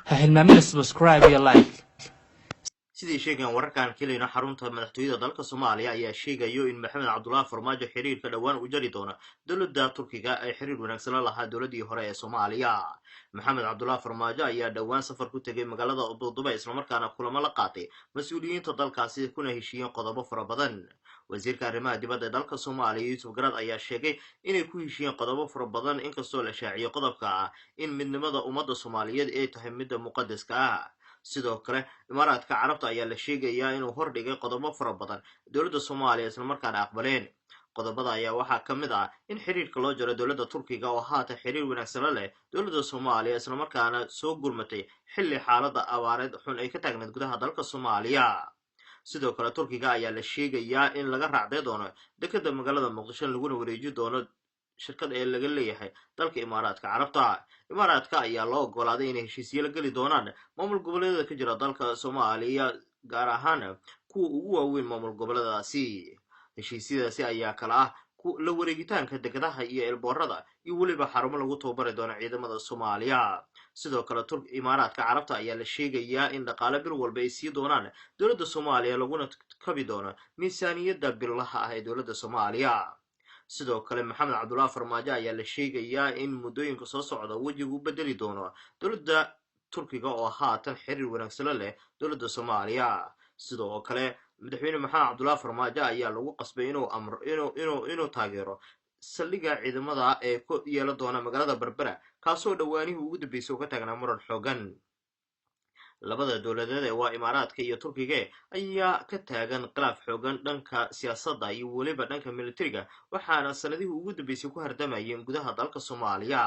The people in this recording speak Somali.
ha hilmaamina subscribe iyo like. sidii sheegan wararkan kelina xarunta madaxtooyada dalka Soomaaliya ayaa sheegayo in Maxamed Cabdullaahi Farmaajo xiriirka dhawaan u jari doono dowladda Turkiga ay xiriir wanaagsan la lahaa dowladii hore ee Soomaaliya. Maxamed Cabdullaahi Farmaajo ayaa dhawaan safar ku tagay magaalada Dubai isla markaana kulamo la qaatay mas'uuliyiinta dalkaasi kuna heshiiyeen qodobo fara badan. wasiirka arrimaha dibadda dalka Soomaaliya Yuusuf Garaad ayaa sheegay inay ku heshiiyeen qodobo fara badan inkastoo la shaaciyo qodobka ah in midnimada ummadda Soomaaliyeed ay tahay mid muqaddaska ah. sidoo kale imaaraadka carabta ayaa la sheegayaa inuu hordhigay qodobo fara badan dowladda Soomaaliya isla markaana aqbaleen. qodobada ayaa waxaa ka mid ah in xiriirka loo jaro dowladda Turkiga oo haatan xiriir wanaagsan la leh dowladda Soomaaliya isla markaana soo gurmatay xilli xaaladda abaareed xun ay ka taagneed gudaha dalka Soomaaliya. sidoo kale Turkiga ayaa la sheegayaa in laga raacday doono dekedda magaalada Muqdisho laguna wareeji doono shirkad ee laga leeyahay dalka imaaraadka carabta. imaaraadka ayaa loo ogolaaday inay heshiisyo la geli doonaan maamul goboleedyada ka jira dalka Soomaaliya gaar ahaan kuwa ugu waaweyn maamul goboleedaasi. heshiisyadaasi ayaa kala ah la wareegitaanka dekedaha iyo elboorada iyo weliba xarumo lagu tababari doono ciidamada Soomaaliya. sidoo kale imaaraadka carabta ayaa la sheegayaa in dhaqaale bil walba ay sii doonaan dowladda Soomaaliya laguna kabi doono miisaaniyadda billaha ah ee dowladda Soomaaliya. sidoo kale Maxamed Cabdullaahi Farmaajo ayaa la sheegayaa in muddooyinka soo socda wejigu bedeli doono dowladda Turkiga oo haatan xiriir wanaagsan la leh dowladda Soomaaliya. sidoo kale madaxweyne Maxamed Cabdullaahi Farmaajo ayaa lagu qasbay inuu taageero saldhigga ciidamada ee ku yeelan doona magaalada Berbera kaasoo dhawaanihii ugu dambeysay ka taagnaa muran xooggan. labada dowladeed ee waa imaaraadka iyo Turkiga ayaa ka taagan khilaaf xooggan dhanka siyaasadda iyo weliba dhanka militariga waxaana sanadihii ugu dambeysay ku hardamayeen gudaha dalka Soomaaliya.